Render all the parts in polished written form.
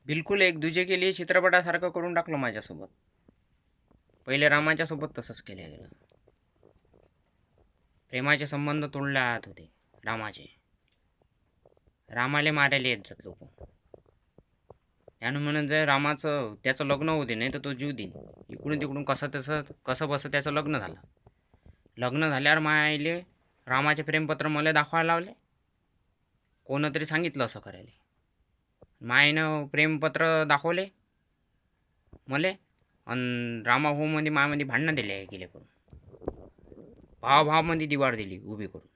बिलकुल एक दुजे के लिए चित्रपटासारखं करून टाकलं माझ्यासोबत. पहिले रामाच्या सोबत तसंच केलं गेलं. प्रेमाचे संबंध तोडल्यात होते रामाचे. रामाले मारायला येत जात लोक. त्यानं म्हणून जर रामाचं त्याचं लग्न होते नाही तर तो जीव देईन. इकडून तिकडून कसं बसं त्याचं लग्न झालं. लग्न झाल्यावर मायले रामाचे प्रेमपत्र मला दाखवायला लावले. कोणतरी सांगितलं असं करायला. मायनं प्रेमपत्र दाखवले मले आणि रामा हो मध्ये मायामध्ये भांडणं दिले गेले करून. भावामध्ये दिवाळ दिली उभी करून.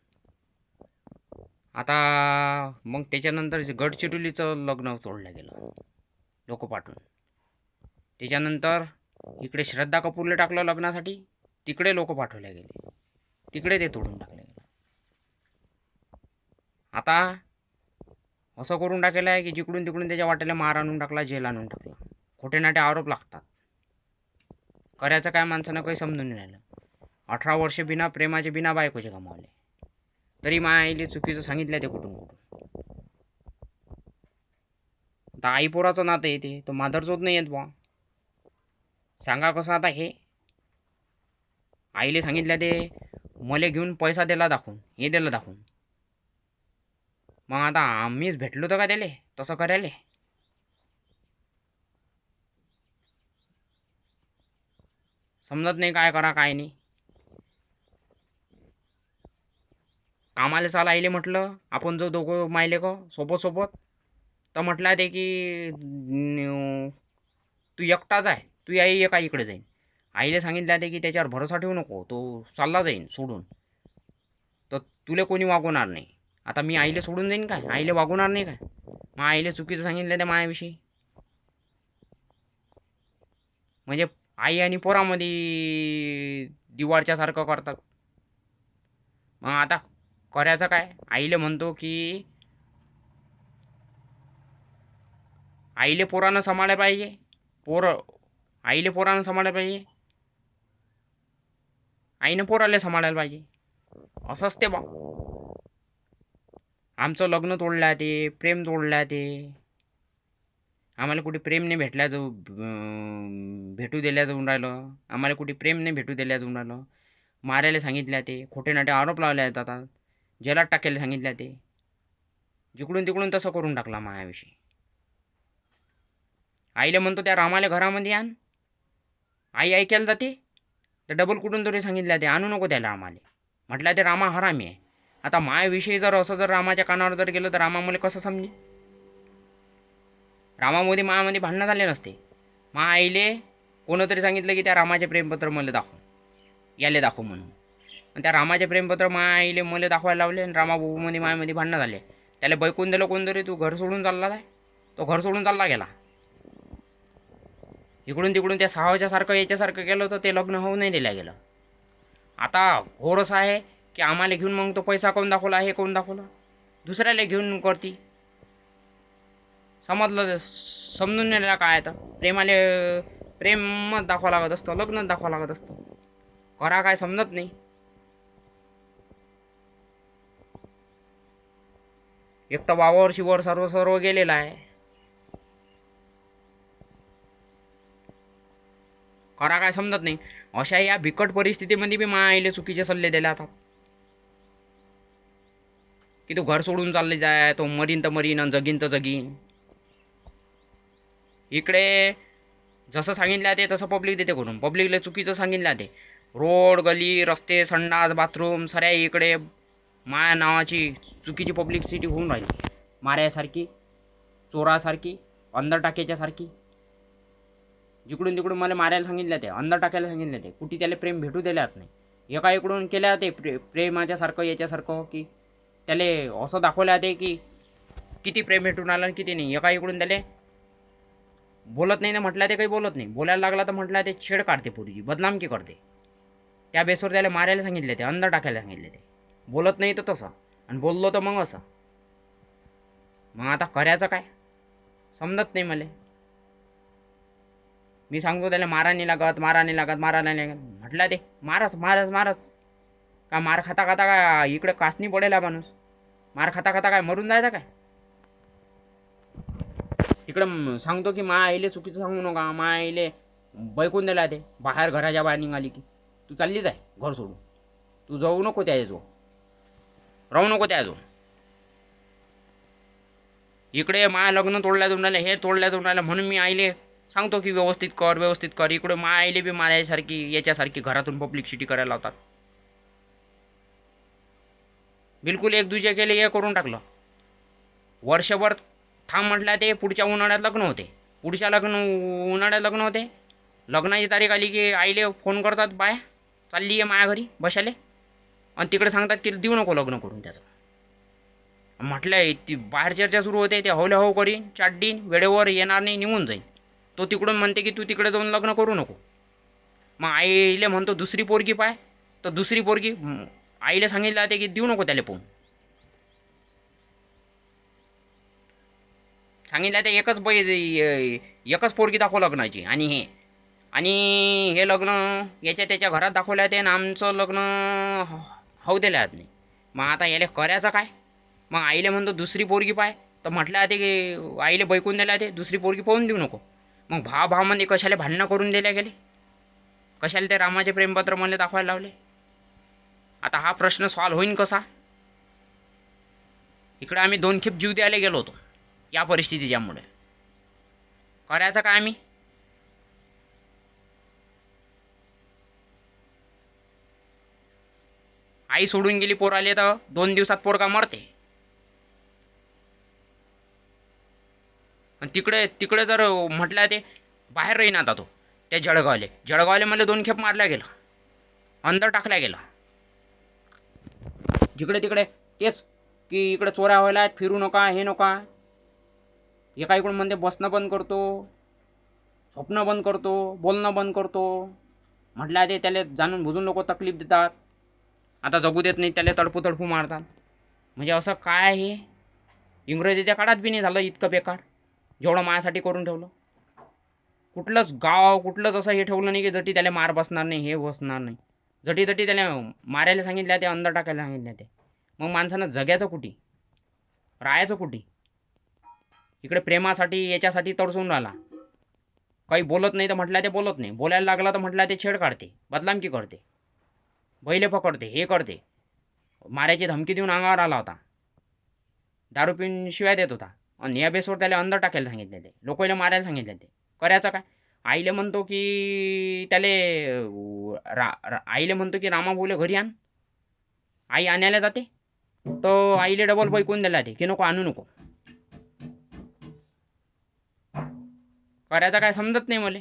आता मग त्याच्यानंतर गडचिरोलीचं लग्न तोडलं गेलं लोक पाठवून. त्याच्यानंतर इकडे श्रद्धा कपूरला टाकलं लग्नासाठी, तिकडे लोक पाठवले गेले, तिकडे ते तोडून टाकले गेले. आता असं करून टाकलेलं आहे की जिकडून तिकडून त्याच्या वाट्याला मार आणून टाकला, जेल आणून टाकला. खोटे नाटे आरोप लागतात. करायचं काय माणसानं काही समजून नाही राहिलं. 18 वर्ष बिना प्रेमाचे बिना बायकोचे गमावले. तरी माझ्या आईले चुकीचं सांगितलं ते कुठून आता आई पोराचं नातं येते तर माधरचोत नाही येत बा. सांगा कसं आता हे. आईले सांगितलं ते मले घेऊन पैसा दिला दाखवून, हे दिलं दाखवून. मग आता आम्हीच भेटलो तर का त्याले तसं करायले. समजत नाही काय करा काय नाही. कामाला चाल आईले म्हटलं आपण जो दोघं मायले का सोबत तर म्हटलं ते की तू एकटाच आहे, तू आई एका इकडे जाईन. आईले सांगितलं ते की त्याच्यावर भरोसा ठेवू नको, तो चालला जाईन सोडून, तर तुला कोणी वागवणार नाही. आता मी आईले सोडून जाईन काय, आईले वागवणार नाही काय. मग आईले चुकीचं सांगितलं त्या मायाविषयी. म्हणजे आई आणि पोरामध्ये दिवाळच्या सारखं करतात. मग आता करायचं काय. आईले म्हणतो की आईले पोरानं सांभाळायला पाहिजे, आईले पोरानं सांभाळायला पाहिजे, आईनं पोराला सांभाळायला पाहिजे. असं असते बा. आमचं लग्न तोडलं ते, प्रेम तोडलं ते. आम्हाला कुठे प्रेम नाही भेटू दिल्या जाऊन राहिलं. आम्हाला कुठे प्रेम नाही भेटू दिल्या जाऊन राहिलं. मारायला सांगितल्या ते, खोटे नाटे आरोप लावले जातात, जेलात टाकायला सांगितल्या ते. जिकडून तिकडून तसं करून टाकला मायाविषयी. आईला म्हणतो त्या रामाला घरामध्ये आण. आई ऐकायला जाते तर डबल कुठून तरी सांगितलं ते आणू नको त्याला रामाले. म्हटलं ते रामा हरामी आहे. आता मायाविषयी जर असं जर रामाच्या कानावर जर गेलं तर रामा मला कसं समजेल. रामामध्ये मायामध्ये भांडणं झाले नसते. मा आईले कोणतरी सांगितलं की त्या रामाचे प्रेमपत्र मला दाखव, याले दाखव म्हणून. आणि त्या रामाचे प्रेमपत्र मा आईले मला दाखवायला लावले आणि रामाभाऊमध्ये मायामध्ये भांडणं झाले. त्याला बैकून दिलं कोणतरी, तू घर सोडून चालला आहे. तो घर सोडून चालला गेला. इकडून तिकडून त्या साहाच्या सारखं याच्यासारखं केलं होतं, ते लग्न होऊ नाही दिलं गेलं. आता घोरच आहे की आम्हाला घेऊन मग तो पैसा कोण दाखवला, हे कोण दाखवलं, दुसऱ्याला घेऊन करती. समजलं समजून नाही काय तर प्रेमाले प्रेमच दाखवा लागत असतं, लग्नच दाखवा लागत असतं. करा काय समजत नाही. एक तर वावर शिवर सर्व गेलेला आहे. करा काय समजत नाही. अशा या बिकट परिस्थितीमध्ये बी माझ्या आईले चुकीचे सल्ले दिले जातात की तू घर सोडून चालले जाय, तो मरीन तर मरीन आणि जगीन तर जगीन. इकडे जसं सांगितलं ते तसं पब्लिक देते करून. पब्लिकला चुकीचं सांगितलं ते. रोड गली रस्ते संडास बाथरूम सऱ्या इकडे माया नावाची चुकीची पब्लिसिटी होऊन राहिली. माऱ्यासारखी, चोरासारखी, अंदर टाक्याच्यासारखी. जिकडून तिकडून मला मारायला सांगितलं ते, अंदर टाकायला सांगितलं ते. कुठे त्याला प्रेम भेटू दिल्यात नाही. एका इकडून केल्या ते प्रेमाच्यासारखं याच्यासारखं की त्याला असं दाखवलं ते की किती प्रेम भेटून आलं किती नाही. एका इकडून त्याला बोलत नाही ना म्हटलं ते काही बोलत नाही. बोलायला लागला तर म्हटलं ते छेड काढते, पोरीची बदनामकी करते. त्या बेसवर त्याला मारायला सांगितले ते, अंदर टाकायला सांगितले ते. बोलत नाही तर तसं आणि बोललो तर मग असं. मग आता करायचं काय समजत नाही मला. मी सांगतो त्याला मारा नाही लागत, मारा नाही लागत, मारा नाही लागत. म्हटलं ते मारच मारच मारच. का मार खाता खाता काय इकडे कासनी पडेल माणूस. मार खाता खाता काय मरून जायचा काय. तिकडं सांगतो की मा आईले चुकीचं सांगू नका, मा आईले बैकून दिला ते बाहेर, घराच्या बाहेर निघाली की तू चाललीच आहे घर सोडून, तू जाऊ नको त्याजवळ, राहू नको त्याजवळ. इकडे मा लग्न तोडल्या जाऊन राहिलं, हे तोडल्या जाऊन राहिलं, म्हणून मी आईले सांगतो की व्यवस्थित कर व्यवस्थित कर. इकडे मा आईले बी मारायसारखी याच्यासारखी घरातून पब्लिसिटी करायला लावतात. बिलकुल एक दुजे केले हे करून टाकलं. वर्षभर थांब म्हटलं ते पुढच्या उन्हाळ्यात लग्न होते, पुढच्या उन्हाळ्यात लग्न होते. लग्नाची तारीख आली की आईले फोन करतात, बाय चालली आहे माझ्या घरी बशाले, आणि तिकडे सांगतात की देऊ नको लग्न करून त्याचं. म्हटलं ती बाहेर चर्चा सुरू होते, ते हवले हो करीन चाड्डीन वेळेवर येणार नाही निघून जाईल. तो तिकडून म्हणते की तू तिकडे जाऊन लग्न करू नको. मग आईले म्हणतो दुसरी पोरगी पाय, तर दुसरी पोरगी आईला सांगितलं जाते की देऊ नको त्याला पोहून. सांगितलं ते एकच पोरगी दाखव लग्नाची, आणि हे लग्न याच्या त्याच्या घरात दाखवलं आहे, आणि आमचं लग्न होऊ दिलं नाही. मग आता याला करायचं काय? मग आईले म्हणतो दुसरी पोरगी पाय, तर म्हटलं आहे की आईले बैकून दिला ते दुसरी पोरगी पाहून देऊ नको. मग भावामध्ये कशाला भांडणं करून दिल्या गेले, कशाला ते रामाचे प्रेमपत्र मला दाखवायला लावले. आता हा प्रश्न सॉल्व्ह होईन कसा? इकडे आम्ही 2 खेप जीव द्यायला गेलो होतो या परिस्थितीच्यामुळे. करायचं काय आम्ही? आई सोडून गेली पोराले तर 2 दिवसात पोरगा मरते. आणि तिकडे जर म्हटलं ते बाहेर राहीन आता तो, त्या जळगावले मला 2 खेप मारल्या गेला, अंदर टाकल्या गेला. जिकडे तिकडे तेच की इकडे चोऱ्या व्हायला आहेत, फिरू नका हे नका. एका इकडून म्हणते बसणं बंद करतो, झोपणं बंद करतो, बोलणं बंद करतो. म्हटलं ते त्याला जाणून बुजून लोक तकलीफ देतात, आता जगू देत नाही, त्याला तडपू मारतात. म्हणजे असं काय हे इंग्रजीच्या काळात बी नाही झालं इतकं बेकार जेवढं माझ्यासाठी करून ठेवलं. कुठलंच गाव कुठलंच असं हे ठेवलं नाही की जटी त्याला मार बसणार नाही, हे बसणार नाही. जटी त्याला मारायला सांगितलं ते, अंदर टाकायला सांगितलं ते. मग माणसानं जगायचं कुठे, राहायचं कुठे? इकडे प्रेमासाठी याच्यासाठी तडसून राहिला. काही बोलत नाही तर म्हटलं ते बोलत नाही, बोलायला लागला तर म्हटलं ते छेड काढते, बदनामकी करते, बैले पकडते, हे करते. मारायची धमकी देऊन अंगावर आला होता, दारू पिऊन शिवाय देत होता, आणि या बेसवर त्याला अंदर टाकायला सांगितले ते, लोकांना मारायला सांगितले ते. करायचं काय? आईले म्हणतो की आईले म्हणतो की रामा बोले घरी आण. आई आणायला जाते तर आईले डबल बैकून दिला ते की नको आणू नको. करायचं काय समजत नाही मला.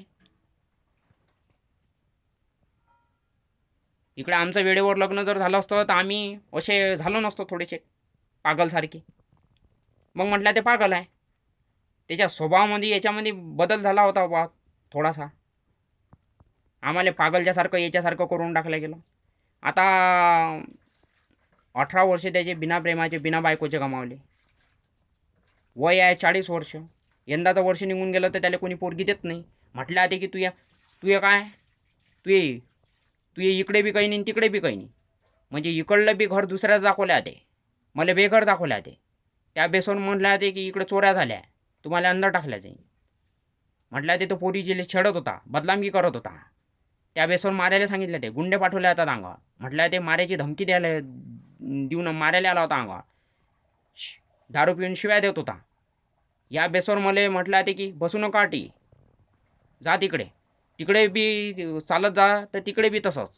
इकडे आमचं वेळेवर लग्न जर झालं असतं तर आम्ही असे झालो नसतो थोडेसे पागलसारखे. मग म्हटलं ते पागल आहे, त्याच्या स्वभावामध्ये याच्यामध्ये बदल झाला होता बा थोडासा. आम्हाला पागलच्यासारखं याच्यासारखं करून टाकलं गेलं. आता 18 वर्ष त्याचे बिना प्रेमाचे बिना बायकोचे गमावले. वय आहे 40 वर्ष. यंदाचं वर्ष निघून गेलं तर त्याला कोणी पोरगी देत नाही. म्हटलं आहे की तू काय तू इकडे बी काही नाही तिकडे बी काही नाही. म्हणजे इकडलं बी घर दुसऱ्याच दाखवलं आहे ते, मला बेघर दाखवलं आहे ते. त्या बेसवर म्हटलं आहे की इकडे चोऱ्या झाल्या, तुम्हाला अंदर टाकल्या जाईल. म्हटलं आहे ते तो पोरी जिले छेडत होता, बदनामी करत होता. त्या बेसवर मारायला सांगितलं ते, गुंडे पाठवले आता अंगावर. म्हटलं आहे ते मारायची धमकी देऊन मारायला आला होता अंगावर. दारू पिऊन शिवाय देत होता. या बेसवर मला म्हटलं आहे की बसू नका टी, जा तिकडे बी चालत जा, तर तिकडे बी तसंच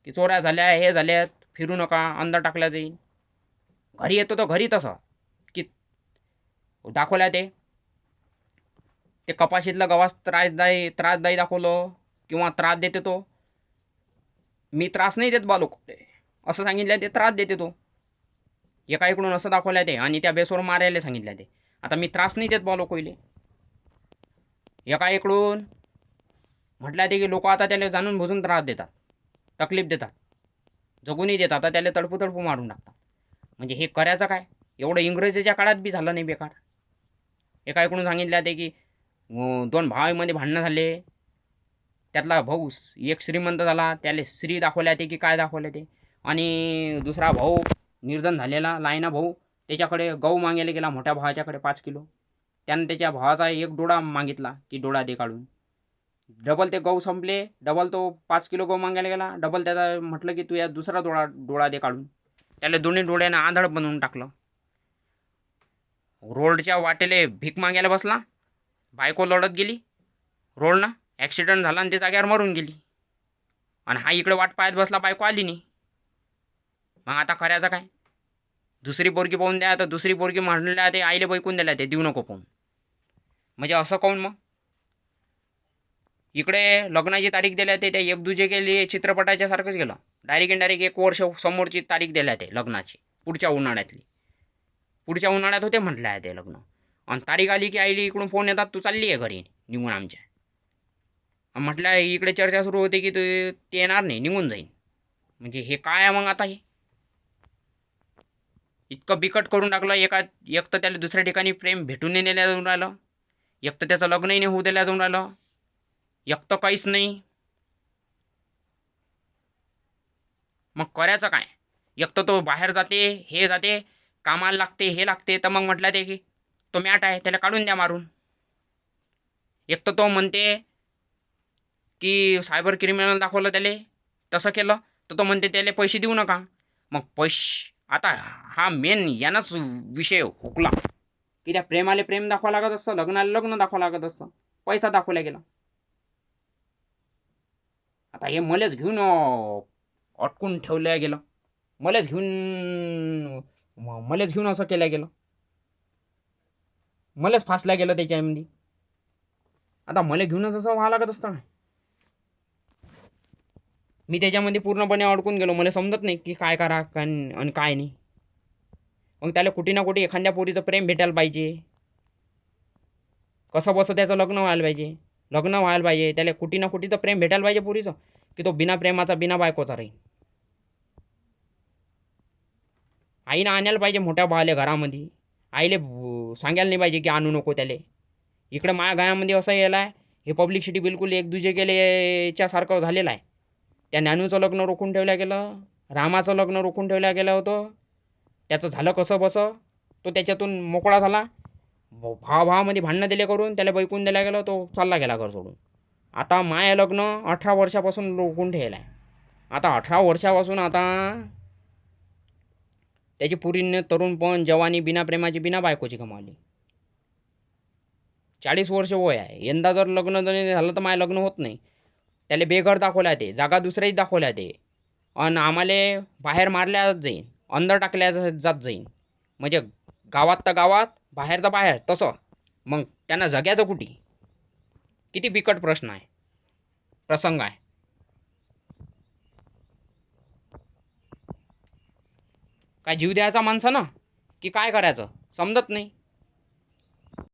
की चोऱ्या झाल्या हे झाल्यात, फिरू नका, अंदर टाकल्या जाईल. घरी येतो तर घरी तसं की दाखवल्या ते कपाशीतलं गव्हास त्रासदायी दाखवलं किंवा त्रास देते तो. मी त्रास नाही देत बा लोक असं सांगितलं ते, त्रास देते तो. एका इकडून असं दाखवलं ते, आणि त्या बेसवर मारायला सांगितलं ते. आता मी त्रास नाही देत बा लोकले. एका इकडून म्हटलं ते की लोक आता त्याला जाणून बुजून त्रास देतात, तकलीफ देतात, जगूनही देतात, आता त्याला तडपू मारून टाकतात. म्हणजे हे करायचं काय? एवढं इंग्रजीच्या काळात बी झालं नाही बेकार. एका इकडून सांगितलं ते की 2 भावांमध्ये भांडणं झाले, त्यातला भाऊ एक श्रीमंत झाला, त्याला स्त्री दाखवल्या ते की काय दाखवलं ते, आणि दुसरा भाऊ निर्धन झालेला लायना भाऊ त्याच्याकडे गहू मागायला गेला मोठ्या भावाच्याकडे 5 किलो. त्यानं त्याच्या भावाचा एक डोळा मागितला की डोळा दे काढून. डबल ते गहू संपले, डबल तो 5 किलो गहू मागायला गेला, डबल त्याचा म्हटलं की तू या दुसरा डोळा दे काढून. त्याला दोन्ही डोळ्यानं आंधळ बनवून टाकलं. रोडच्या वाटेले भीक मागायला बसला, बायको लढत गेली रोडनं, ॲक्सिडेंट झाला आणि ते जाग्यावर मरून गेली. आणि हा इकडे वाट पाहत बसला, बायको आली नाही. मग आता करायचं काय? दुसरी पोरगी पाहून द्या, तर दुसरी पोरगी म्हणल्या ते आईले बैकून दिल्या, ते देऊ नको पाहून. म्हणजे असं काऊन मग? इकडे लग्नाची तारीख दिल्या ते त्या एक दुजे गेली चित्रपटाच्या सारखंच गेलं. डायरेक्ट 1 वर्ष समोरची तारीख दिल्या ते लग्नाची, पुढच्या उन्हाळ्यातली. पुढच्या उन्हाळ्यात होते म्हटलं आहे ते लग्न. आणि तारीख आली की आईली इकडून फोन येतात, तू चालली आहे घरी निघून आमच्या. म्हटलं इकडे चर्चा सुरू होते की ते येणार नाही, निघून जाईन. म्हणजे हे काय आहे मग आता? हे इतकं बिकट करून टाकलं. एक तर त्याला दुसऱ्या ठिकाणी प्रेम भेटून नाही नेल्या जाऊन राहिलं, एक तर त्याचं लग्नही नाही होऊ दिल्या जाऊन राहिलं, एक तर काहीच नाही. मग करायचं काय? एक तर तो बाहेर जाते, हे जाते, कामाला लागते, हे लागते, तर मग म्हटलं ते की तो मॅट आहे त्याला काढून द्या मारून. एक तर तो म्हणते की सायबर क्रिमिनल दाखवलं त्याले, तसं केलं तर तो म्हणते त्याला पैसे देऊ नका. मग पैसे आता हा मेन यानंच विषय हुकला की त्या प्रेमाले प्रेम दाखवा लागत असतं, लग्नाला लग्न दाखवा लागत असतं, पैसा दाखवला गेला. आता हे मलेच घेऊन अटकून ठेवल्या गेलं, मलेच घेऊन असं केलं गेलं, मलेच फासल्या गेलं त्याच्यामध्ये. आता मला घेऊनच असं व्हावं लागत असतं. मी त्याच्यामध्ये पूर्णपणे अडकून गेलो, मला समजत नाही की काय करा आणि काय नाही. मग त्याला कुठे ना कुठे एखाद्या पोरीचं प्रेम भेटायला पाहिजे, कसं बसं त्याचं लग्न व्हायला पाहिजे, त्याला कुठे ना कुठे तर प्रेम भेटायला पाहिजे पोरीचं, की तो बिना प्रेमाचा बिना बायकोचा राहील. आईनं आणायला पाहिजे मोठ्या भावाले घरामध्ये, आईले सांगायला नाही पाहिजे की आणू नको त्याले. इकडे माझ्या गावामध्ये असं यायला आहे, हे पब्लिसिटी बिलकुल एक दुजे गेल्याच्यासारखं झालेलं आहे. त्या ज्ञानूचं लग्न रोखून ठेवलं गेलं, रामाचं लग्न रोखून ठेवलं गेलं होतं. त्याचं झालं कसं बसं, तो त्याच्यातून मोकळा झाला. भावामध्ये भांडणं दिले करून त्याला बैकून दिल्या गेलं, तो चालला गेला घर सोडून. आता माय लग्न 18 वर्षापासून रोखून ठेवलं आहे. आता 18 वर्षापासून आता त्याची पुरीने तरुणपण जवानी बिना प्रेमाची बिना बायकोची कमावली. 40 वर्ष वय आहे. यंदा जर लग्न झालं तर माझं लग्न होत नाही. त्याला बेघर दाखवल्या ते, जागा दुसऱ्याच दाखवल्या ते, आणि आम्हाला बाहेर मारल्या जाईन, अंदर टाकल्या जात जाईन. म्हणजे गावात तर गावात, बाहेर तर बाहेर, तसं. मग त्यांना जग्याचं कुठे? किती बिकट प्रसंग आहे. काय जीव द्यायचा माणसानं की काय करायचं समजत नाही.